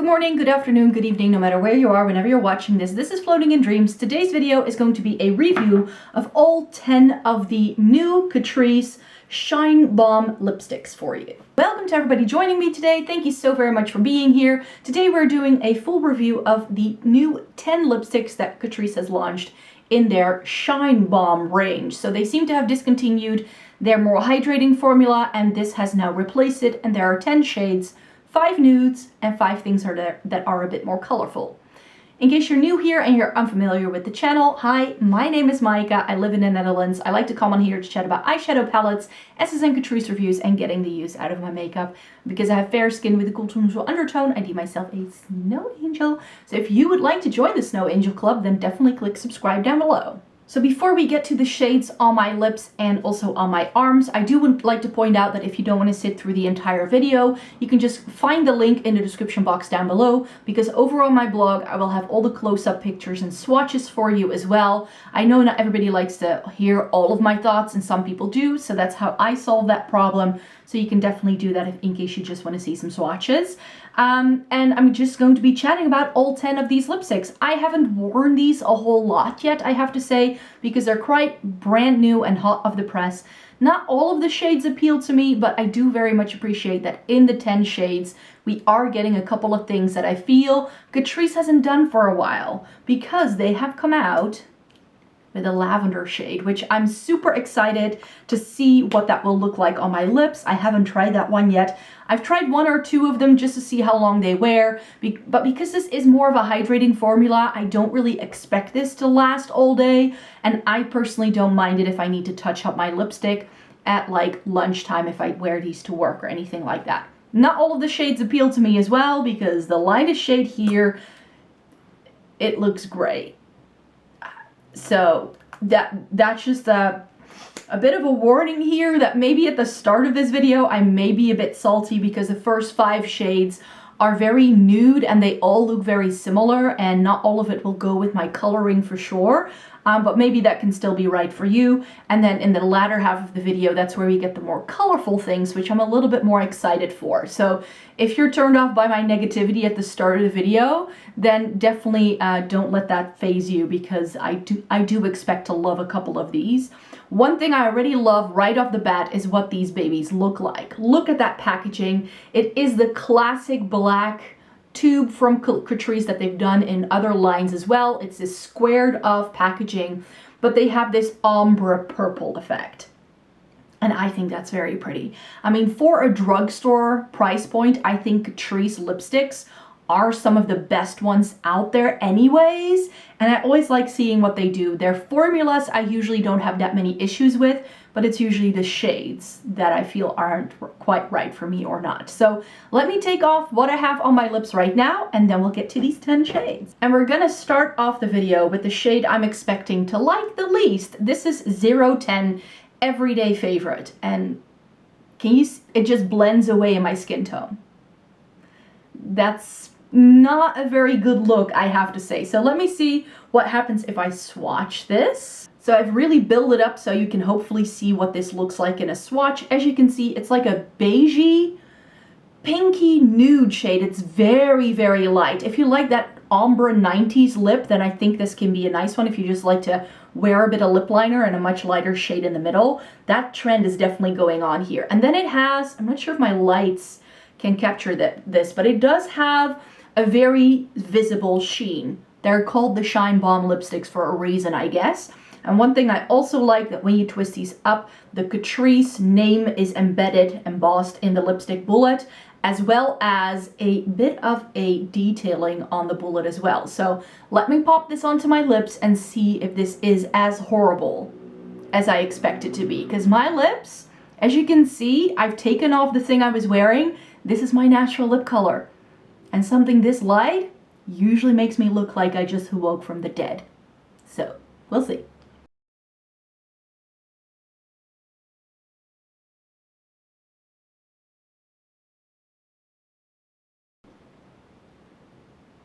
Good morning, good afternoon, good evening, no matter where you are, whenever you're watching this. This is Floating in Dreams. Today's video is going to be a review of all 10 of the new CATRICE Shine Bomb lipsticks for you. Welcome to everybody joining me today. Thank you so very much for being here. Today we're doing a full review of the new 10 lipsticks that CATRICE has launched in their Shine Bomb range. So they seem to have discontinued their more hydrating formula, and this has now replaced it, and there are 10 shades, 5 nudes, and 5 things that are a bit more colorful. In case you're new here and you're unfamiliar with the channel, hi, my name is Maaike. I live in the Netherlands. I like to come on here to chat about eyeshadow palettes, Essences and CATRICE reviews, and getting the use out of my makeup. Because I have fair skin with a cool to neutral undertone, I deem myself a snow angel. So if you would like to join the Snow Angel Club, then definitely click subscribe down below. So before we get to the shades on my lips and also on my arms, I would like to point out that if you don't want to sit through the entire video, you can just find the link in the description box down below, because over on my blog I will have all the close-up pictures and swatches for you as well. I know not everybody likes to hear all of my thoughts, and some people do, so that's how I solve that problem. So you can definitely do that in case you just want to see some swatches. And I'm just going to be chatting about all 10 of these lipsticks. I haven't worn these a whole lot yet, I have to say, because they're quite brand new and hot off the press. Not all of the shades appeal to me, but I do very much appreciate that in the 10 shades, we are getting a couple of things that I feel CATRICE hasn't done for a while, because they have come out with a lavender shade, which I'm super excited to see what that will look like on my lips. I haven't tried that one yet. I've tried 1 or 2 of them just to see how long they wear, but because this is more of a hydrating formula, I don't really expect this to last all day, and I personally don't mind it if I need to touch up my lipstick at like lunchtime if I wear these to work or anything like that. Not all of the shades appeal to me as well, because the lightest shade here, it looks great. So that's just a bit of a warning here that maybe at the start of this video I may be a bit salty, because the first 5 shades are very nude and they all look very similar, and not all of it will go with my coloring for sure. But maybe that can still be right for you. And then in the latter half of the video, that's where we get the more colorful things, which I'm a little bit more excited for. So if you're turned off by my negativity at the start of the video, then definitely don't let that faze you, because I do expect to love a couple of these. One thing I already love right off the bat is what these babies look like. Look at that packaging. It is the classic black tube from CATRICE that they've done in other lines as well. It's this squared off packaging, but they have this ombre purple effect. And I think that's very pretty. I mean, for a drugstore price point, I think CATRICE lipsticks are some of the best ones out there anyways. And I always like seeing what they do. Their formulas I usually don't have that many issues with, but it's usually the shades that I feel aren't quite right for me or not. So let me take off what I have on my lips right now, and then we'll get to these 10 shades. And we're gonna start off the video with the shade I'm expecting to like the least. This is 010 Everyday Favorite, and can you see, it just blends away in my skin tone. That's not a very good look, I have to say. So let me see what happens if I swatch this. So I've really built it up so you can hopefully see what this looks like in a swatch. As you can see, it's like a beigey, pinky nude shade. It's very, very light. If you like that ombre 90s lip, then I think this can be a nice one. If you just like to wear a bit of lip liner and a much lighter shade in the middle, that trend is definitely going on here. And then it has, I'm not sure if my lights can capture this, but it does have a very visible sheen. They're called the Shine Bomb lipsticks for a reason, I guess. And one thing I also like, that when you twist these up, the CATRICE name is embedded, embossed in the lipstick bullet, as well as a bit of a detailing on the bullet as well. So let me pop this onto my lips and see if this is as horrible as I expect it to be. Because my lips, as you can see, I've taken off the thing I was wearing. This is my natural lip color. And something this light usually makes me look like I just awoke from the dead. So we'll see.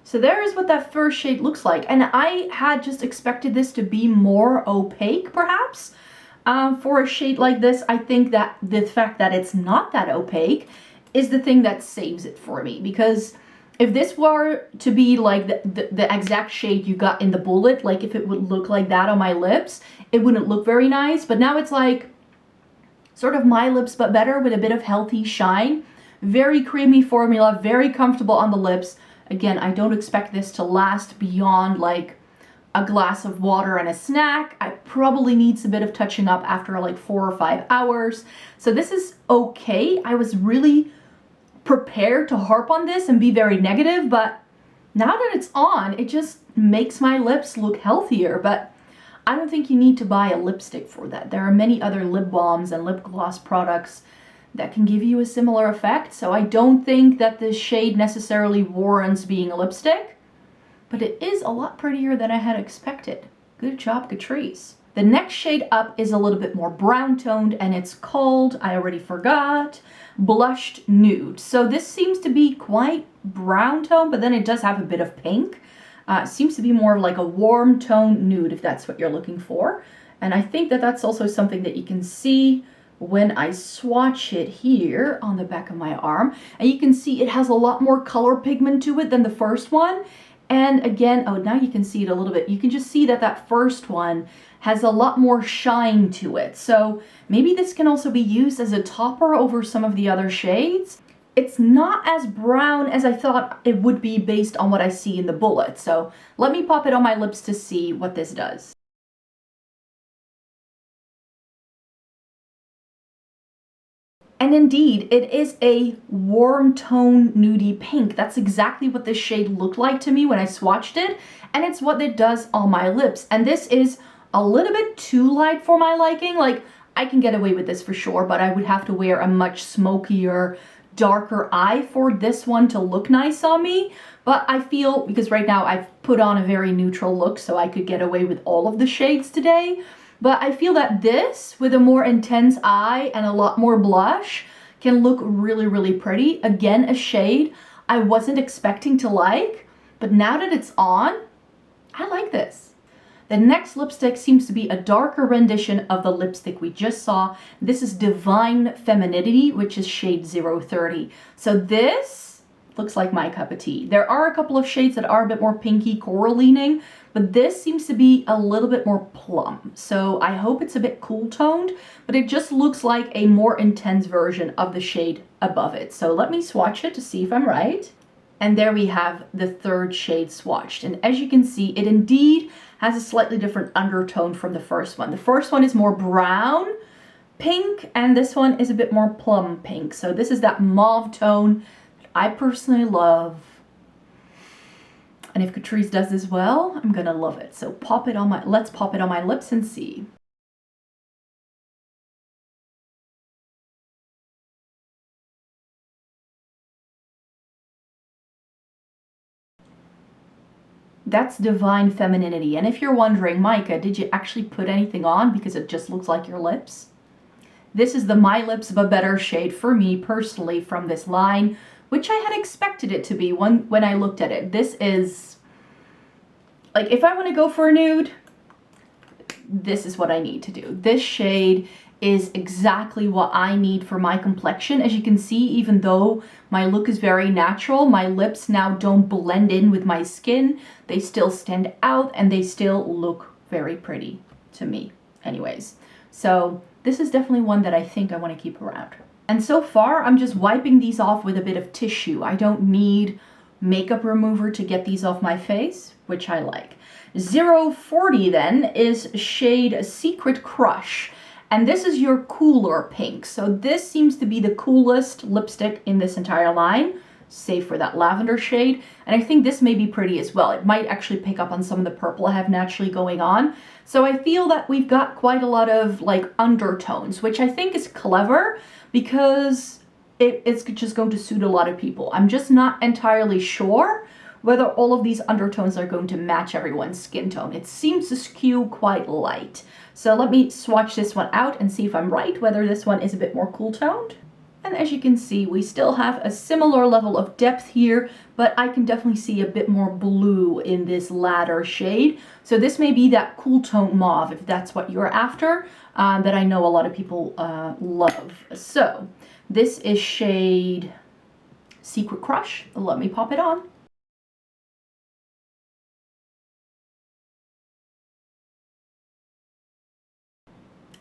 So there is what that first shade looks like, and I had just expected this to be more opaque perhaps. For a shade like this, I think that the fact that it's not that opaque is the thing that saves it for me, because if this were to be like the exact shade you got in the bullet, like if it would look like that on my lips, it wouldn't look very nice. But now it's like sort of my lips, but better with a bit of healthy shine. Very creamy formula, very comfortable on the lips. Again, I don't expect this to last beyond like a glass of water and a snack. I probably needs a bit of touching up after like 4 or 5 hours. So this is okay. I was really prepared to harp on this and be very negative, but now that it's on, it just makes my lips look healthier. But I don't think you need to buy a lipstick for that. There are many other lip balms and lip gloss products that can give you a similar effect. So I don't think that this shade necessarily warrants being a lipstick, but it is a lot prettier than I had expected. Good job, Catrice. The next shade up is a little bit more brown toned, and it's called, I already forgot, Blushed Nude. So this seems to be quite brown tone, but then it does have a bit of pink. Seems to be more of like a warm tone nude, if that's what you're looking for. And I think that that's also something that you can see when I swatch it here on the back of my arm. And you can see it has a lot more color pigment to it than the first one. And again, oh, now you can see it a little bit. You can just see that that first one has a lot more shine to it. So maybe this can also be used as a topper over some of the other shades. It's not as brown as I thought it would be based on what I see in the bullet. So let me pop it on my lips to see what this does. And indeed, it is a warm tone nudie pink. That's exactly what this shade looked like to me when I swatched it. And it's what it does on my lips. And this is a little bit too light for my liking. Like, I can get away with this for sure, but I would have to wear a much smokier, darker eye for this one to look nice on me. But I feel, because right now I've put on a very neutral look, so I could get away with all of the shades today. But I feel that this, with a more intense eye and a lot more blush, can look really, really pretty. Again, a shade I wasn't expecting to like, but now that it's on, I like this. The next lipstick seems to be a darker rendition of the lipstick we just saw. This is Divine Femininity, which is shade 030. So this looks like my cup of tea. There are a couple of shades that are a bit more pinky coral leaning, but this seems to be a little bit more plum. So I hope it's a bit cool toned, but it just looks like a more intense version of the shade above it. So let me swatch it to see if I'm right. And there we have the third shade swatched. And as you can see, it indeed has a slightly different undertone from the first one. The first one is more brown pink, and this one is a bit more plum pink. So this is that mauve tone that I personally love. And if Catrice does this well, I'm gonna love it. So pop it on my, let's pop it on my lips and see. That's Divine Femininity. And if you're wondering, Micah, did you actually put anything on because it just looks like your lips? This is the My Lips But Better shade for me personally from this line, which I had expected it to be when I looked at it. This is, like, if I want to go for a nude, this is what I need to do. This shade is exactly what I need for my complexion. As you can see, even though my look is very natural, my lips now don't blend in with my skin. They still stand out and they still look very pretty to me anyways. So this is definitely one that I think I want to keep around. And so far, I'm just wiping these off with a bit of tissue. I don't need makeup remover to get these off my face, which I like. 040 then is shade Secret Crush. And this is your cooler pink. So this seems to be the coolest lipstick in this entire line, save for that lavender shade. And I think this may be pretty as well. It might actually pick up on some of the purple I have naturally going on. So I feel that we've got quite a lot of like undertones, which I think is clever because it's just going to suit a lot of people. I'm just not entirely sure whether all of these undertones are going to match everyone's skin tone. It seems to skew quite light. So let me swatch this one out and see if I'm right, whether this one is a bit more cool toned. And as you can see, we still have a similar level of depth here, but I can definitely see a bit more blue in this latter shade. So this may be that cool tone mauve, if that's what you're after, that I know a lot of people love. So this is shade Secret Crush. Let me pop it on.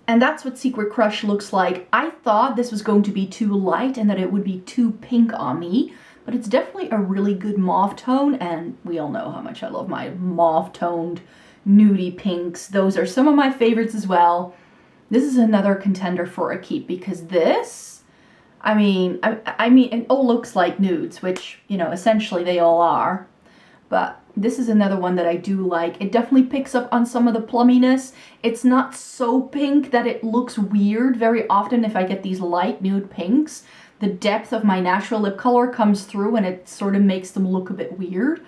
And that's what Secret Crush looks like. I thought this was going to be too light and that it would be too pink on me, but it's definitely a really good mauve tone, and we all know how much I love my mauve-toned, nudie pinks. Those are some of my favorites as well. This is another contender for a keep because this, I mean, it all looks like nudes, which, you know, essentially they all are, but this is another one that I do like. It definitely picks up on some of the plumminess. It's not so pink that it looks weird. Very often if I get these light nude pinks, the depth of my natural lip color comes through and it sort of makes them look a bit weird.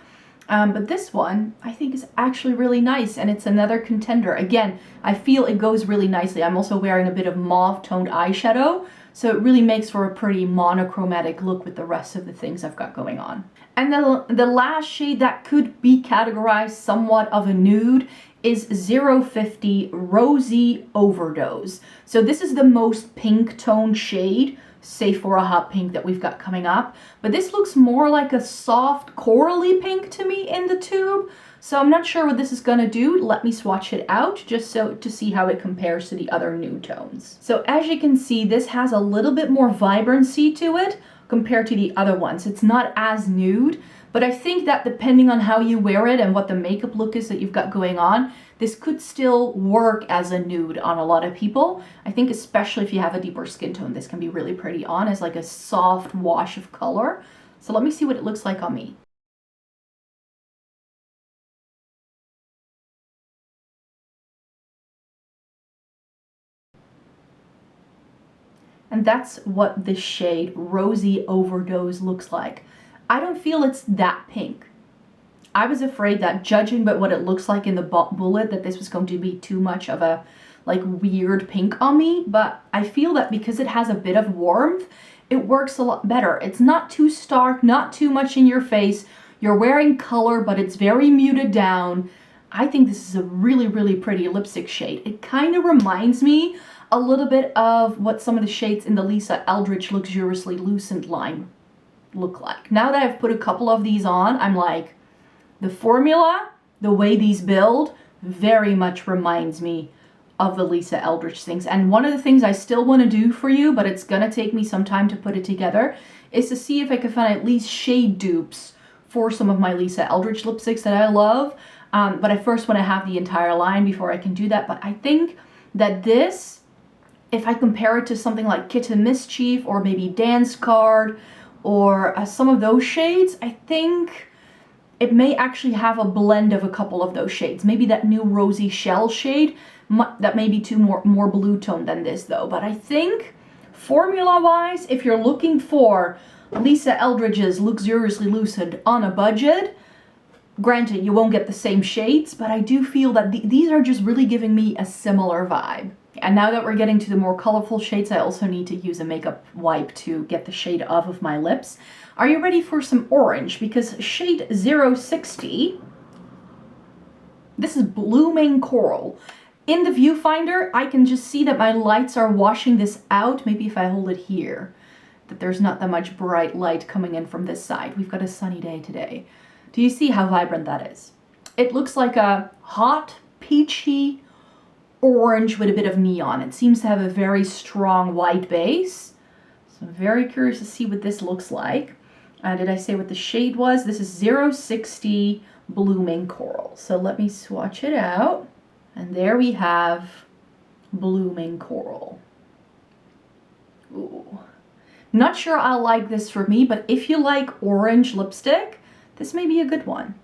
But this one I think is actually really nice, and it's another contender. Again, I feel it goes really nicely. I'm also wearing a bit of mauve toned eyeshadow, so it really makes for a pretty monochromatic look with the rest of the things I've got going on. And the last shade that could be categorized somewhat of a nude is 050 Rosy Overdose. So this is the most pink toned shade, save for a hot pink that we've got coming up. But this looks more like a soft corally pink to me in the tube. So I'm not sure what this is gonna do. Let me swatch it out just so to see how it compares to the other nude tones. So as you can see, this has a little bit more vibrancy to it compared to the other ones. It's not as nude, but I think that depending on how you wear it and what the makeup look is that you've got going on, this could still work as a nude on a lot of people. I think especially if you have a deeper skin tone, this can be really pretty on as like a soft wash of color. So let me see what it looks like on me. And that's what the shade Rosy Overdose looks like. I don't feel it's that pink. I was afraid that judging by what it looks like in the bullet that this was going to be too much of a like weird pink on me, but I feel that because it has a bit of warmth, it works a lot better. It's not too stark, not too much in your face. You're wearing color, but it's very muted down. I think this is a really, really pretty lipstick shade. It kind of reminds me a little bit of what some of the shades in the Lisa Eldridge Luxuriously Lucent line look like. Now that I've put a couple of these on, I'm like, the formula, the way these build, very much reminds me of the Lisa Eldridge things. And one of the things I still want to do for you, but it's gonna take me some time to put it together, is to see if I can find at least shade dupes for some of my Lisa Eldridge lipsticks that I love. But I first want to have the entire line before I can do that. But I think that this, if I compare it to something like Kitten Mischief or maybe Dance Card or some of those shades, I think it may actually have a blend of a couple of those shades. Maybe that new Rosy Shell shade, that may be more blue tone than this though. But I think formula-wise, if you're looking for Lisa Eldridge's Luxuriously Lucent on a budget, granted, you won't get the same shades, but I do feel that these are just really giving me a similar vibe. And now that we're getting to the more colorful shades, I also need to use a makeup wipe to get the shade off of my lips. Are you ready for some orange? Because shade 060, this is Blooming Coral. In the viewfinder, I can just see that my lights are washing this out. Maybe if I hold it here, that there's not that much bright light coming in from this side. We've got a sunny day today. Do you see how vibrant that is? It looks like a hot, peachy orange with a bit of neon. It seems to have a very strong white base. So I'm very curious to see what this looks like. Did I say what the shade was? This is 060 Blooming Coral. So let me swatch it out. And there we have Blooming Coral. Ooh. Not sure I'll like this for me, but if you like orange lipstick, this may be a good one.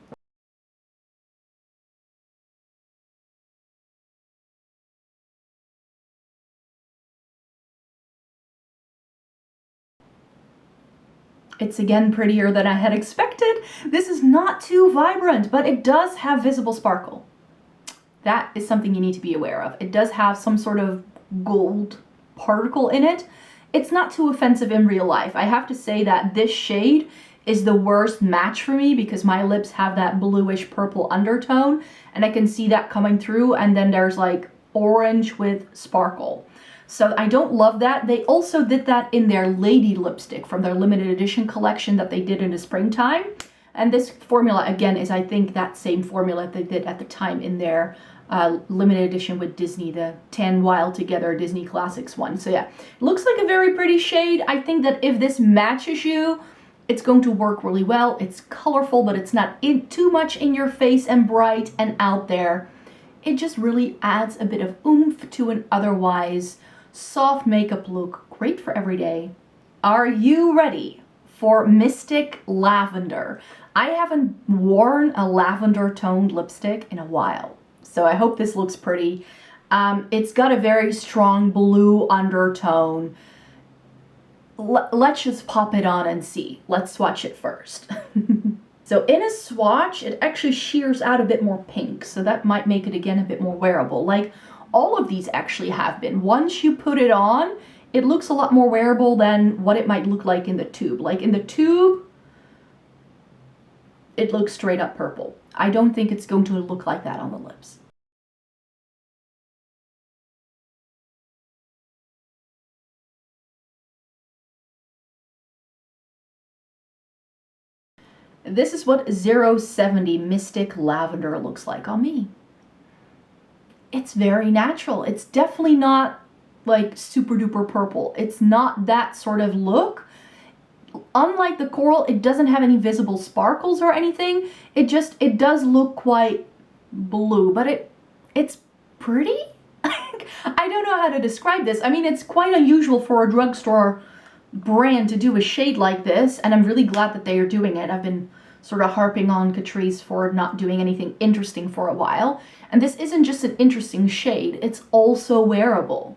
It's again prettier than I had expected. This is not too vibrant, but it does have visible sparkle. That is something you need to be aware of. It does have some sort of gold particle in it. It's not too offensive in real life. I have to say that this shade is the worst match for me because my lips have that bluish purple undertone and I can see that coming through, and then there's like orange with sparkle. So I don't love that. They also did that in their Lady lipstick from their limited edition collection that they did in the springtime. And this formula, again, is I think that same formula they did at the time in their limited edition with Disney, the 10 Wild Together Disney Classics one. So yeah, looks like a very pretty shade. I think that if this matches you, it's going to work really well. It's colorful, but it's not too much in your face and bright and out there. It just really adds a bit of oomph to an otherwise soft makeup look. Great for every day. Are you ready for Mystic Lavender? I haven't worn a lavender toned lipstick in a while, so I hope this looks pretty. It's got a very strong blue undertone. Let's just pop it on and see. Let's swatch it first. So in a swatch, it actually shears out a bit more pink, so that might make it again a bit more wearable. Like all of these actually have been. Once you put it on, it looks a lot more wearable than what it might look like in the tube. Like in the tube, it looks straight up purple. I don't think it's going to look like that on the lips. This is what 070 Mystic Lavender looks like on me. It's very natural. It's definitely not like super duper purple. It's not that sort of look. Unlike the coral, it doesn't have any visible sparkles or anything. It does look quite blue, but it's pretty. I don't know how to describe this. I mean, it's quite unusual for a drugstore brand to do a shade like this, and I'm really glad that they are doing it. I've been sort of harping on Catrice for not doing anything interesting for a while, and this isn't just an interesting shade, it's also wearable.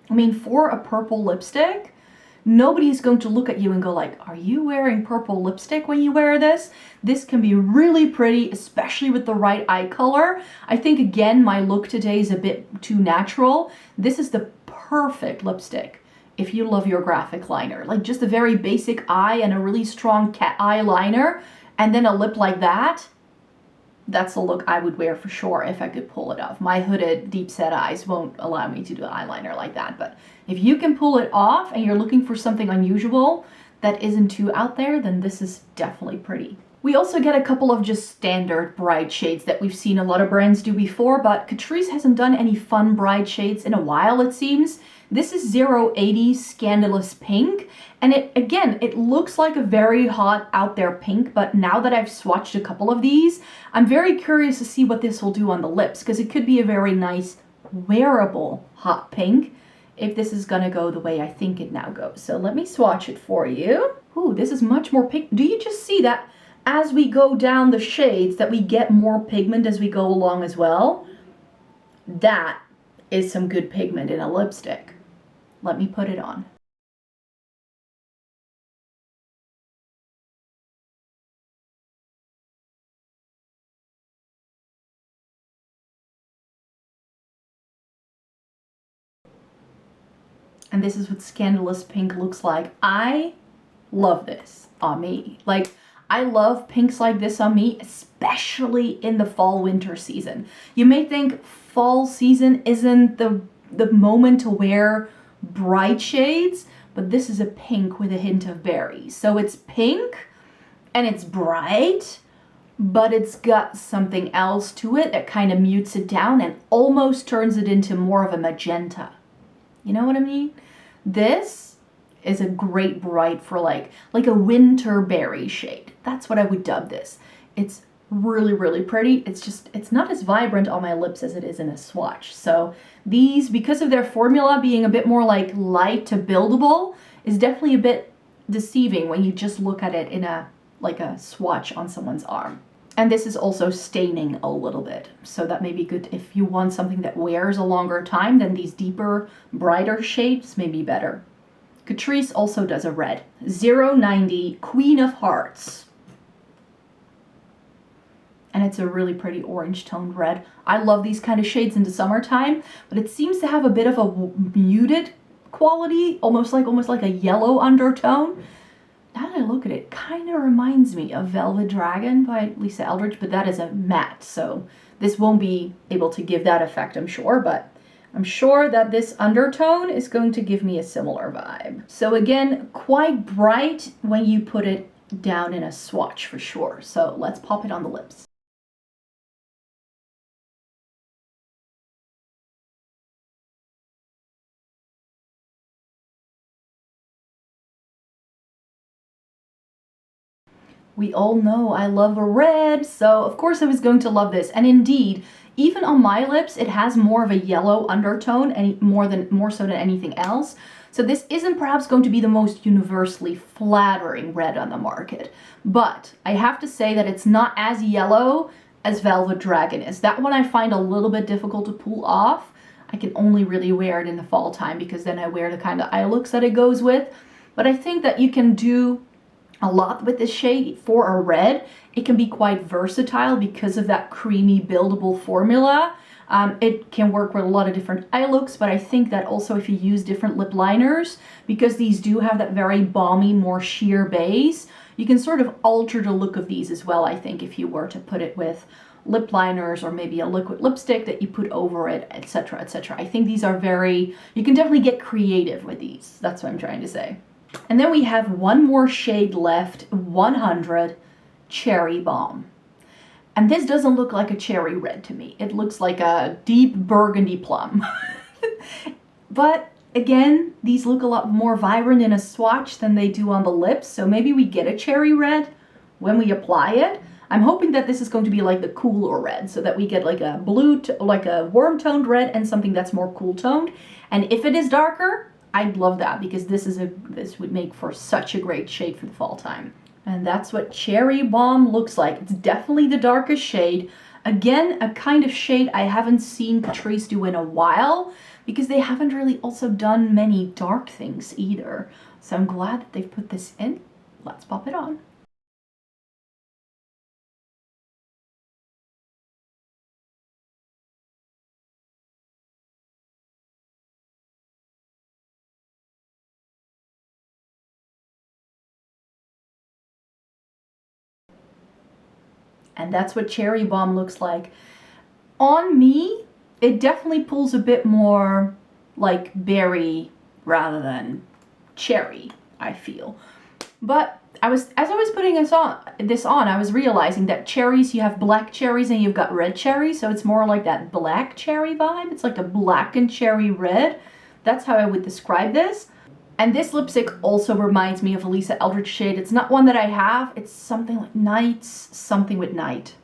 I mean, for a purple lipstick, nobody's going to look at you and go like, are you wearing purple lipstick when you wear this? This can be really pretty, especially with the right eye color. I think, again, my look today is a bit too natural. This is the perfect lipstick if you love your graphic liner. Like just a very basic eye and a really strong cat eye liner, and then a lip like that. That's the look I would wear for sure if I could pull it off. My hooded deep set eyes won't allow me to do eyeliner like that, but if you can pull it off and you're looking for something unusual that isn't too out there, then this is definitely pretty. We also get a couple of just standard bright shades that we've seen a lot of brands do before, but Catrice hasn't done any fun bright shades in a while, it seems. This is 080 Scandalous Pink, and it looks like a very hot out there pink, but now that I've swatched a couple of these, I'm very curious to see what this will do on the lips, because it could be a very nice wearable hot pink if this is gonna go the way I think it now goes. So let me swatch it for you. Ooh, this is much more pink. Do you just see that as we go down the shades that we get more pigment as we go along as well? That is some good pigment in a lipstick. Let me put it on. And this is what Scandalous Pink looks like. I love this on me. Like, I love pinks like this on me, especially in the fall winter season. You may think fall season isn't the moment to wear bright shades, but this is a pink with a hint of berries. So it's pink and it's bright, but it's got something else to it that kind of mutes it down and almost turns it into more of a magenta. You know what I mean? This is a great bright for like a winter berry shade. That's what I would dub this. It's really, really pretty. It's not as vibrant on my lips as it is in a swatch. So these, because of their formula being a bit more like light to buildable, is definitely a bit deceiving when you just look at it in a swatch on someone's arm. And this is also staining a little bit, so that may be good if you want something that wears a longer time. Then these deeper, brighter shades may be better. Catrice also does a red. 090 Queen of Hearts. And it's a really pretty orange toned red. I love these kind of shades in the summertime, but it seems to have a bit of a muted quality, almost like a yellow undertone. Now that I look at it, kind of reminds me of Velvet Dragon by Lisa Eldridge, but that is a matte, so this won't be able to give that effect, I'm sure, but I'm sure that this undertone is going to give me a similar vibe. So again, quite bright when you put it down in a swatch for sure. So let's pop it on the lips. We all know I love a red, so of course I was going to love this. And indeed, even on my lips, it has more of a yellow undertone, and more so than anything else. So this isn't perhaps going to be the most universally flattering red on the market. But I have to say that it's not as yellow as Velvet Dragon is. That one I find a little bit difficult to pull off. I can only really wear it in the fall time because then I wear the kind of eye looks that it goes with. But I think that you can do a lot with this shade for a red. It can be quite versatile because of that creamy buildable formula. It can work with a lot of different eye looks, but I think that also if you use different lip liners, because these do have that very balmy, more sheer base, you can sort of alter the look of these as well, I think, if you were to put it with lip liners or maybe a liquid lipstick that you put over it, etc., etc. I think these are you can definitely get creative with these. That's what I'm trying to say. And then we have one more shade left, 100 Cherry Bomb. And this doesn't look like a cherry red to me. It looks like a deep burgundy plum. But again, these look a lot more vibrant in a swatch than they do on the lips. So maybe we get a cherry red when we apply it. I'm hoping that this is going to be like the cooler red, so that we get like a like a warm toned red and something that's more cool toned. And if it is darker, I'd love that, because this would make for such a great shade for the fall time. And that's what Cherry Bomb looks like. It's definitely the darkest shade. Again, a kind of shade I haven't seen Catrice do in a while, because they haven't really also done many dark things either. So I'm glad that they've put this in. Let's pop it on. And that's what Cherry Bomb looks like. On me, it definitely pulls a bit more like berry rather than cherry, I feel. But as I was putting this on, I was realizing that cherries, you have black cherries and you've got red cherries, so it's more like that black cherry vibe. It's like a blackened cherry red. That's how I would describe this. And this lipstick also reminds me of a Lisa Eldridge shade. It's not one that I have. It's something like Nights, something with Night.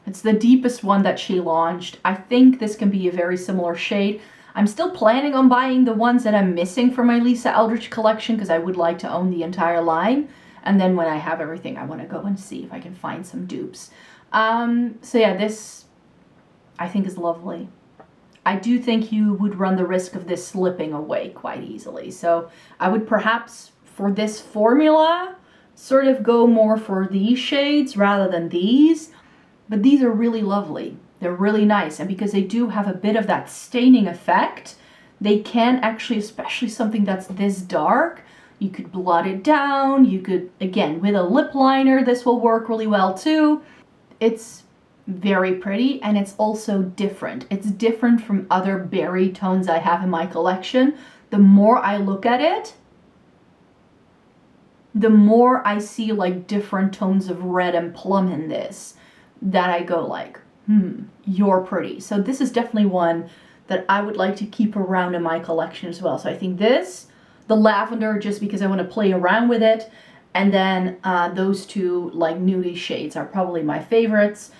It's the deepest one that she launched. I think this can be a very similar shade. I'm still planning on buying the ones that I'm missing for my Lisa Eldridge collection, because I would like to own the entire line. And then when I have everything, I want to go and see if I can find some dupes. So yeah, this I think is lovely. I do think you would run the risk of this slipping away quite easily. So I would perhaps, for this formula, sort of go more for these shades rather than these. But these are really lovely. They're really nice. And because they do have a bit of that staining effect, they can actually, especially something that's this dark, you could blot it down. You could, again, with a lip liner, this will work really well too. It's very pretty, and it's also different. It's different from other berry tones I have in my collection. The more I look at it, the more I see like different tones of red and plum in this, that I go like, you're pretty. So this is definitely one that I would like to keep around in my collection as well. So I think this, the Lavender, just because I want to play around with it, and then those two like nudie shades are probably my favorites.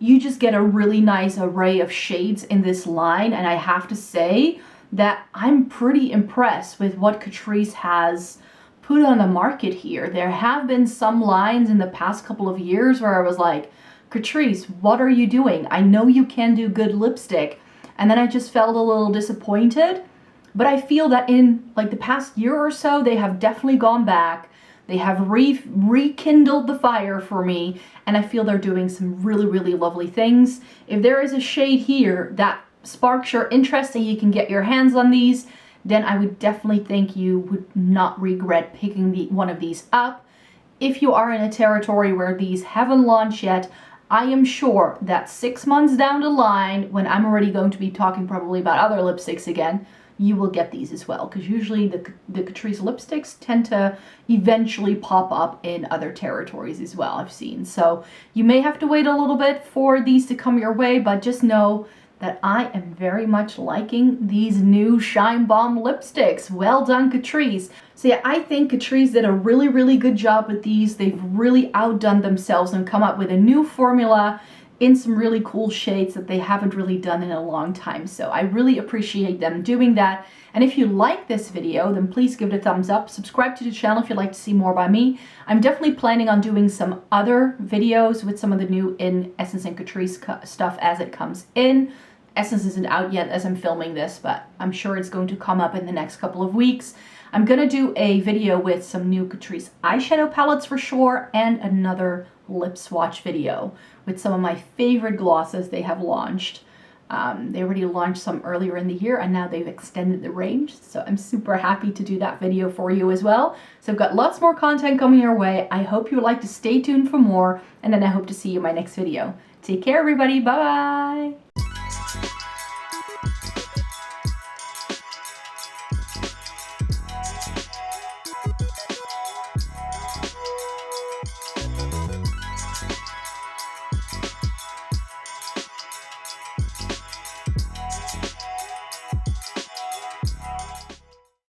You just get a really nice array of shades in this line, and I have to say that I'm pretty impressed with what Catrice has put on the market here. There have been some lines in the past couple of years where I was like, Catrice, what are you doing? I know you can do good lipstick. And then I just felt a little disappointed. But I feel that in like the past year or so, they have definitely gone back. They have rekindled the fire for me, and I feel they're doing some really, really lovely things. If there is a shade here that sparks your interest and you can get your hands on these, then I would definitely think you would not regret picking one of these up. If you are in a territory where these haven't launched yet, I am sure that 6 months down the line, when I'm already going to be talking probably about other lipsticks again, you will get these as well, because usually the Catrice lipsticks tend to eventually pop up in other territories as well, I've seen. So you may have to wait a little bit for these to come your way, but just know that I am very much liking these new Shine Bomb lipsticks. Well done, Catrice. So yeah, I think Catrice did a really, really good job with these. They've really outdone themselves and come up with a new formula in some really cool shades that they haven't really done in a long time. So I really appreciate them doing that. And if you like this video, then please give it a thumbs up. Subscribe to the channel if you'd like to see more by me. I'm definitely planning on doing some other videos with some of the new in Essence and Catrice stuff as it comes in. Essence isn't out yet as I'm filming this, but I'm sure it's going to come up in the next couple of weeks. I'm gonna do a video with some new Catrice eyeshadow palettes for sure, and another lip swatch video with some of my favorite glosses they have launched. They already launched some earlier in the year, and now they've extended the range, so I'm super happy to do that video for you as well. So I've got lots more content coming your way. I hope you would like to stay tuned for more, and then I hope to see you in my next video. Take care, everybody. Bye-bye.